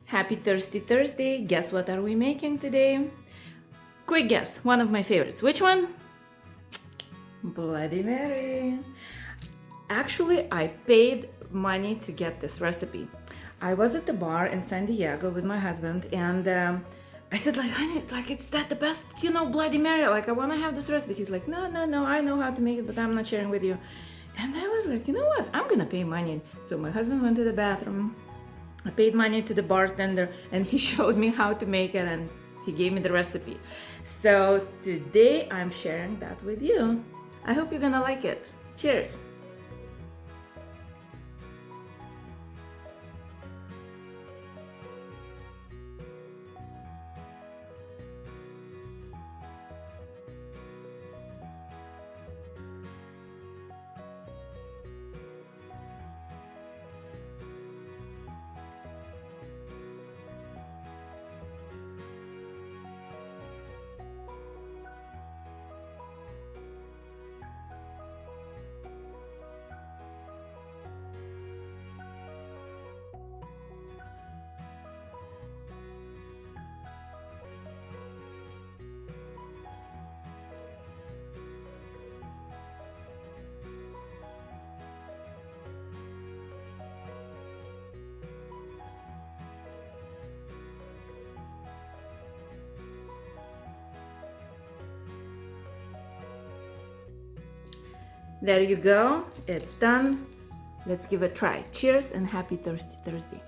Happy Thirsty Thursday. Guess what are we making today? Quick guess, one of my favorites. Which one? Bloody Mary. Actually, I paid money to get this recipe. I was at the bar in San Diego with my husband, and I said, like, honey, like, it's that the best, Bloody Mary? Like, I want to have this recipe. He's like, no, I know how to make it, but I'm not sharing with you. And I was like, you know what? I'm gonna pay money. So my husband went to the bathroom. I paid money to the bartender, and he showed me how to make it, and he gave me the recipe. So today I'm sharing that with you. I hope you're gonna like it. Cheers. There you go. It's done. Let's give it a try. Cheers and happy Thirsty Thursday.